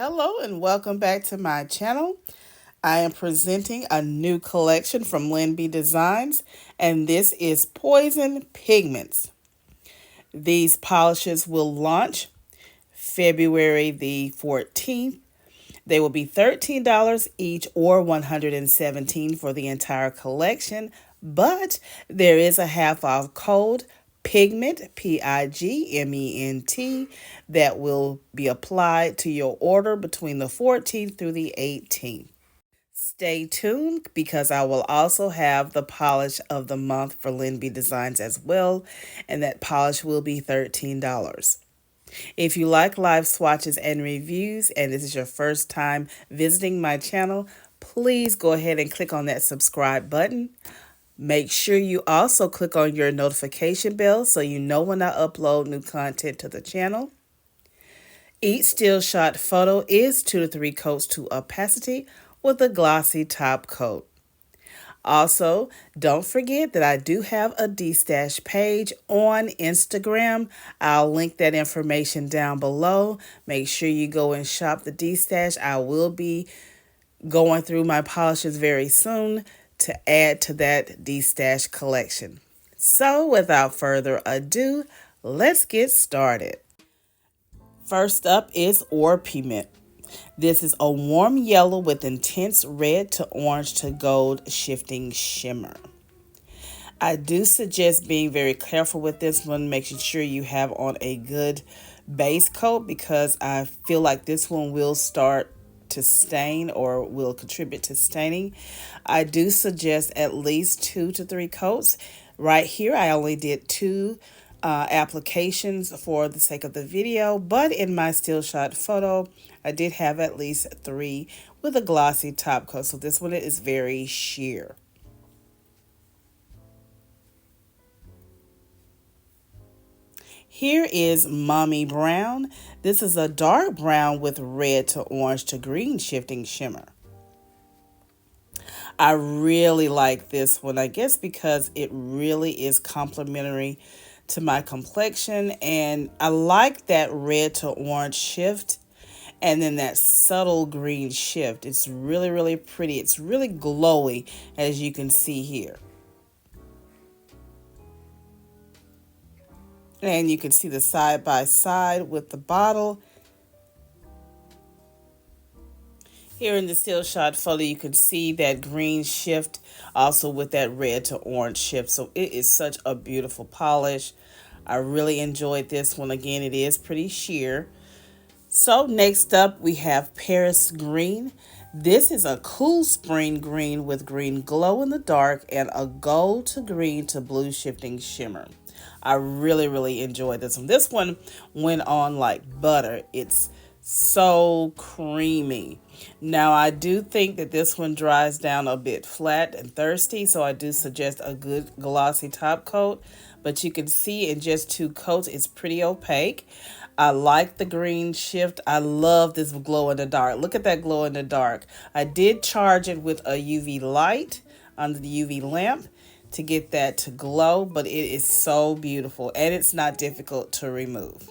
Hello and welcome back to my channel. I am presenting a new collection from Lynbdesigns, and this is Poison Pigments. These polishes will launch February the 14th. They will be $13 each or $117 for the entire collection, but there is a half off code PIGMENT, PIGMENT, that will be applied to your order between the 14th through the 18th. Stay tuned because I will also have the polish of the month for Lynbdesigns as well, and that polish will be $13. If you like live swatches and reviews and this is your first time visiting my channel, please go ahead and click on that subscribe button. Make sure you also click on your notification bell so you know when I upload new content to the channel. Each still shot photo is 2 to 3 coats to opacity with a glossy top coat. Also, don't forget that I do have a D-Stash page on Instagram. I'll link that information down below. Make sure you go and shop the D-Stash. I will be going through my polishes very soon to add to that D-Stash collection. So, without further ado, let's get started. First up is Orpiment. This is a warm yellow with intense red to orange to gold shifting shimmer. I do suggest being very careful with this one, making sure you have on a good base coat because I feel like this one will start to stain or will contribute to staining. I do suggest at least 2 to 3 coats. Right here, I only did 2 applications for the sake of the video, but in my still shot photo I did have at least 3 with a glossy top coat, so this one is very sheer. Here is Mommy Brown. This is a dark brown with red to orange to green shifting shimmer. I really like this one, I guess because it really is complementary to my complexion, and I like that red to orange shift and then that subtle green shift. It's really pretty. It's really glowy, as you can see here. And you can see the side by side with the bottle. Here in the still shot photo, you can see that green shift also with that red to orange shift. So it is such a beautiful polish. I really enjoyed this one. Again, it is pretty sheer. So next up, we have Paris Green. This is a cool spring green with green glow in the dark and a gold to green to blue shifting shimmer. I really enjoyed this one. This one went on like butter. It's so creamy. Now, I do think that this one dries down a bit flat and thirsty, so I do suggest a good glossy top coat. But you can see in just 2 coats, it's pretty opaque. I like the green shift. I love this glow in the dark. Look at that glow in the dark. I did charge it with a UV light under the UV lamp to get that to glow, but it is so beautiful and it's not difficult to remove.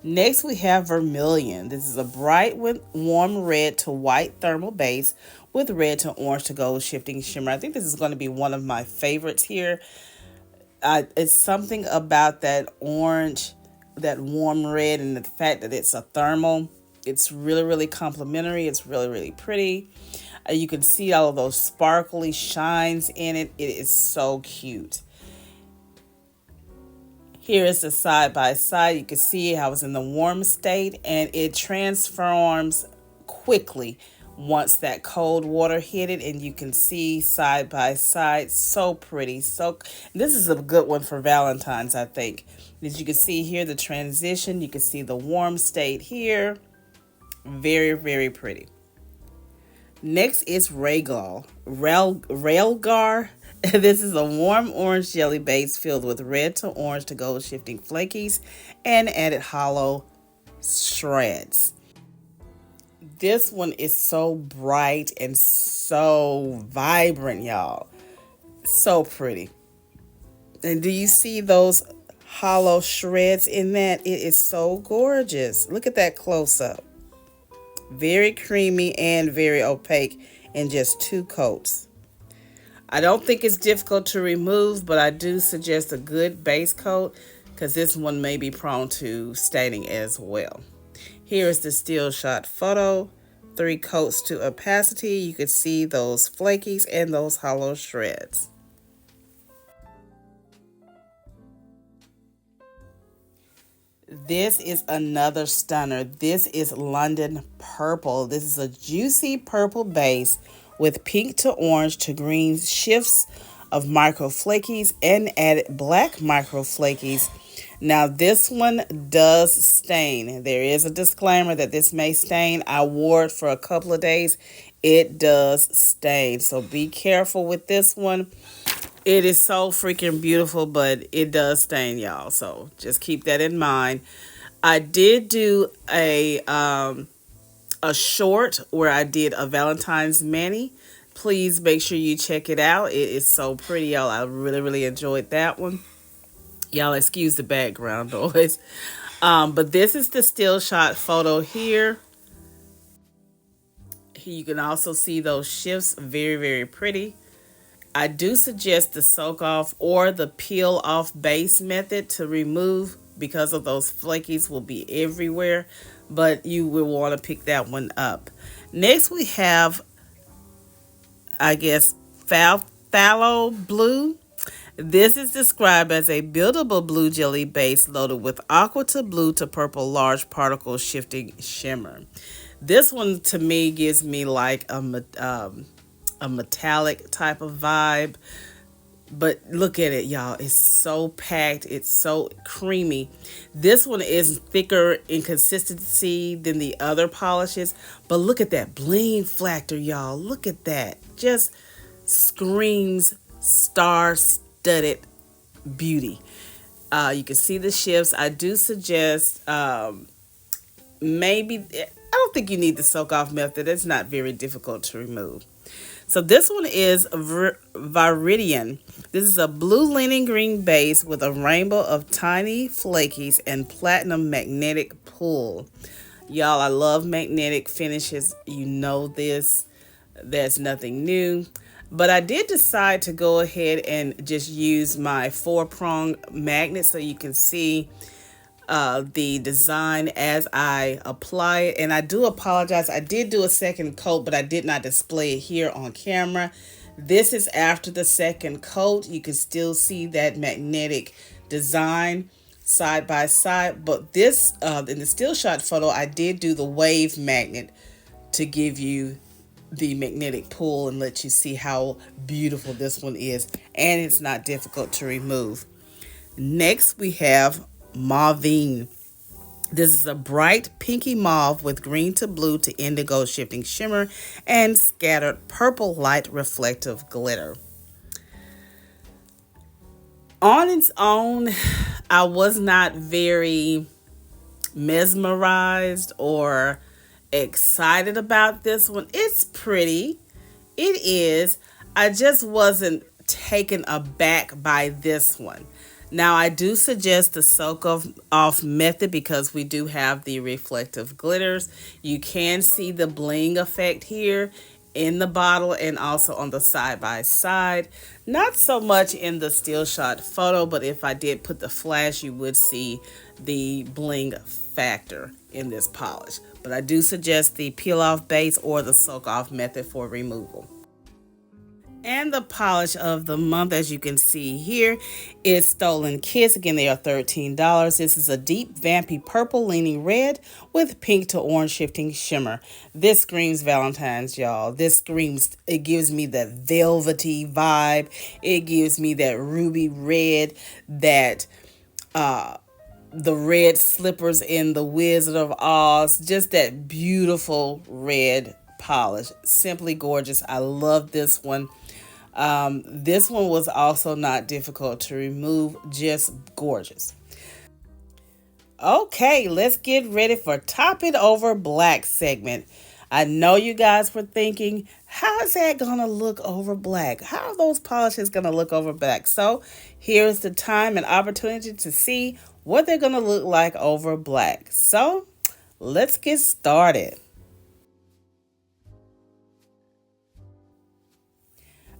Next, we have Vermillion. This is a bright warm red to white thermal base with red to orange to gold shifting shimmer. I think this is going to be one of my favorites here. It's something about that orange, that warm red, and the fact that it's a thermal. It's really complimentary. It's really pretty. You can see all of those sparkly shines in it. It is so cute. Here is the side by side. You can see how it's in the warm state and it transforms quickly once that cold water hit it, and you can see side by side. So pretty. This is a good one for Valentine's, I think. As you can see here, the transition, you can see the warm state here. Very pretty. Next is Raelgar. This is a warm orange jelly base filled with red to orange to gold shifting flakies and added holo shreds. This one is so bright and so vibrant, y'all. So pretty. And do you see those hollow shreds in that. It is so gorgeous. Look at that close up. Very creamy and very opaque in just 2 coats. I don't think it's difficult to remove, but I do suggest a good base coat because this one may be prone to staining as well. Here is the still shot photo. 3 coats to opacity. You can see those flakies and those hollow shreds. This is another stunner. This is London Purple. This is a juicy purple base with pink to orange to green shifts of micro flakies and added black micro flakies. Now this one does stain. There is a disclaimer that this may stain. I wore it for a couple of days. It does stain. So be careful with this one. It is so freaking beautiful, but it does stain, y'all. So just keep that in mind. I did do a short where I did a Valentine's mani. Please make sure you check it out. It is so pretty, y'all. I really enjoyed that one. Y'all excuse the background noise. But this is the still shot photo here. You can also see those shifts. Very pretty. I do suggest the soak off or the peel off base method to remove because of those flakies will be everywhere, but you will want to pick that one up. Next we have, I guess, phthalo blue. This is described as a buildable blue jelly base loaded with aqua to blue to purple large particle shifting shimmer. This one to me gives me like a metallic type of vibe, but look at it, y'all. It's so packed. It's so creamy. This one is thicker in consistency than the other polishes, but look at that bling factor, y'all. Look at that. Just screams star-studded beauty. You can see the shifts. I do suggest maybe, I don't think you need the soak off method. It's not very difficult to remove. So this one is Vermillion. This is a blue linen green base with a rainbow of tiny flakies and platinum magnetic pull. Y'all, I love magnetic finishes. You know this. That's nothing new. But I did decide to go ahead and just use my 4-prong magnet so you can see the design as I apply it. And I do apologize. I did do a second coat, but I did not display it here on camera. This is after the second coat. You can still see that magnetic design side by side. But this, in the still shot photo, I did do the wave magnet to give you the magnetic pull and let you see how beautiful this one is. And it's not difficult to remove. Next, we have Mauvine. This is a bright pinky mauve with green to blue to indigo shifting shimmer and scattered purple light reflective glitter. On its own, I was not very mesmerized or excited about this one. It's pretty. It is. I just wasn't taken aback by this one. Now, I do suggest the soak off method because we do have the reflective glitters. You can see the bling effect here in the bottle and also on the side by side. Not so much in the still shot photo, but if I did put the flash, you would see the bling factor in this polish. But I do suggest the peel off base or the soak off method for removal. And the polish of the month, as you can see here, is Stolen Kiss. Again, they are $13. This is a deep vampy purple leaning red with pink to orange shifting shimmer. This screams Valentine's, y'all. This screams, it gives me that velvety vibe. It gives me that ruby red, that the red slippers in the Wizard of Oz. Just that beautiful red polish. Simply gorgeous. I love this one. This one was also not difficult to remove, just gorgeous. Okay, let's get ready for Top It Over Black segment. I know you guys were thinking, how is that going to look over black? How are those polishes going to look over black? So here's the time and opportunity to see what they're going to look like over black. So let's get started.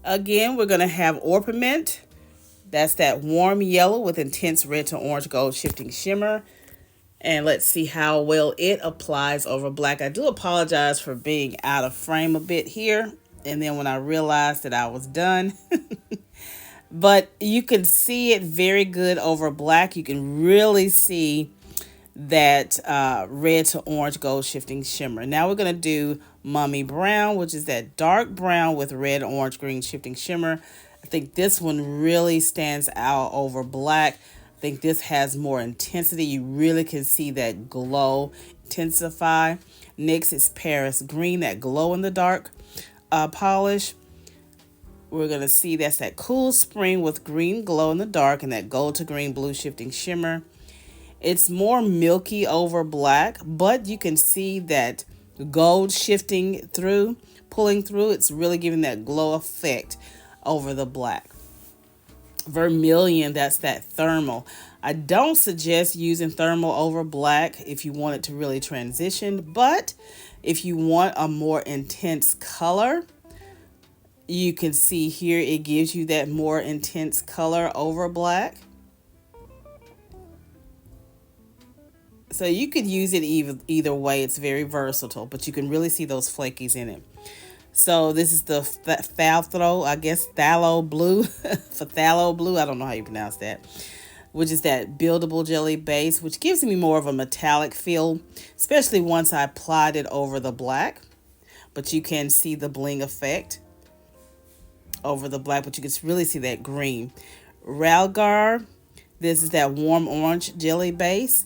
Again, we're going to have Orpiment. That's that warm yellow with intense red to orange gold shifting shimmer. And let's see how well it applies over black. I do apologize for being out of frame a bit here. And then when I realized that I was done. But you can see it very good over black. You can really see that red to orange gold shifting shimmer. Now we're going to do Mummy Brown, which is that dark brown with red, orange, green shifting shimmer. I think this one really stands out over black. I think this has more intensity. You really can see that glow intensify. Next is Paris Green, that glow in the dark polish. We're going to see that's that cool spring with green glow in the dark and that gold to green blue shifting shimmer. It's more milky over black, but you can see that gold shifting through, pulling through. It's really giving that glow effect over the black. Vermillion, that's that thermal. I don't suggest using thermal over black if you want it to really transition, but if you want a more intense color, you can see here it gives you that more intense color over black. So you could use it either way. It's very versatile, but you can really see those flakies in it. So this is the phthalo, I guess phthalo blue, phthalo blue. I don't know how you pronounce that, which is that buildable jelly base, which gives me more of a metallic feel, especially once I applied it over the black. But you can see the bling effect over the black, but you can really see that green. Raelgar, this is that warm orange jelly base.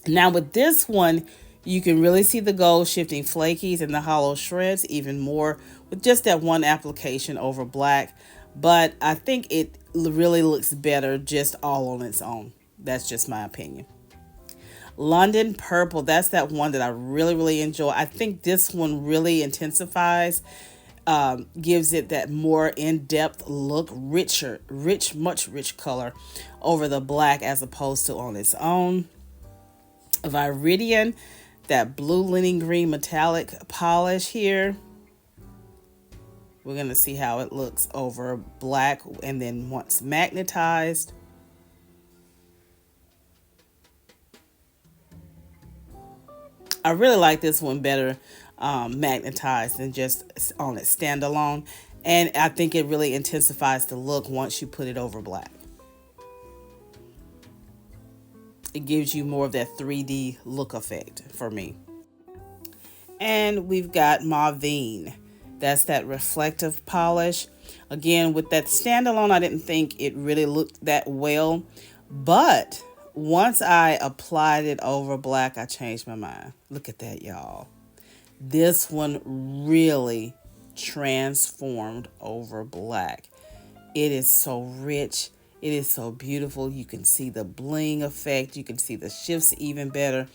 Now with this one, you can really see the gold shifting flakies and the hollow shreds even more with just that one application over black. But I think it really looks better just all on its own. That's just my opinion. London Purple, that's that one that I really enjoy. I think this one really intensifies, gives it that more in-depth look, much rich color over the black as opposed to on its own. Viridian, that blue linen green metallic polish here. We're going to see how it looks over black and then once magnetized. I really like this one better magnetized than just on it standalone. And I think it really intensifies the look once you put it over black. It gives you more of that 3D look effect for me. And we've got Mauvine. That's that reflective polish. Again, with that standalone, I didn't think it really looked that well. But once I applied it over black, I changed my mind. Look at that, y'all. This one really transformed over black. It is so rich. It is so beautiful. You can see the bling effect. You can see the shifts even better.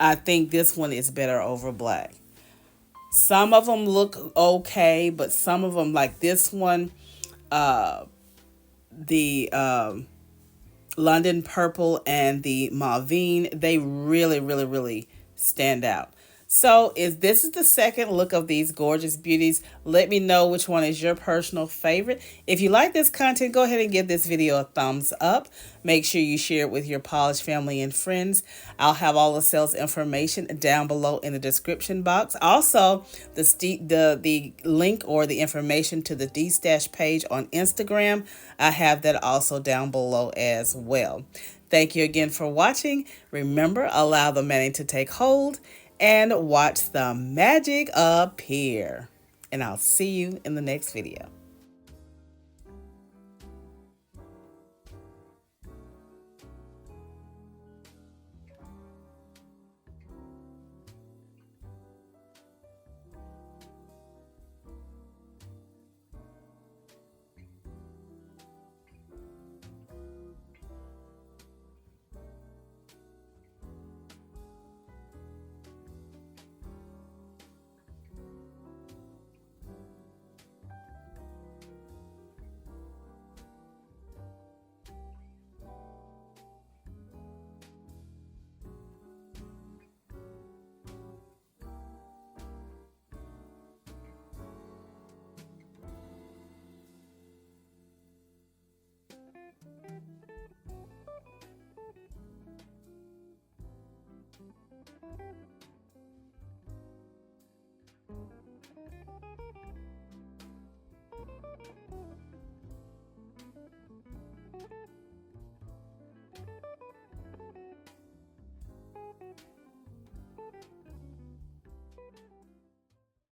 I think this one is better over black. Some of them look okay, but some of them, like this one, the London Purple and the Mauvine, they really stand out. So this is the second look of these gorgeous beauties. Let me know which one is your personal favorite. If you like this content, go ahead and give this video a thumbs up. Make sure you share it with your polish family and friends. I'll have all the sales information down below in the description box. Also, the link or the information to the D-Stash page on Instagram, I have that also down below as well. Thank you again for watching. Remember, allow the manning to take hold and watch the magic appear. And I'll see you in the next video.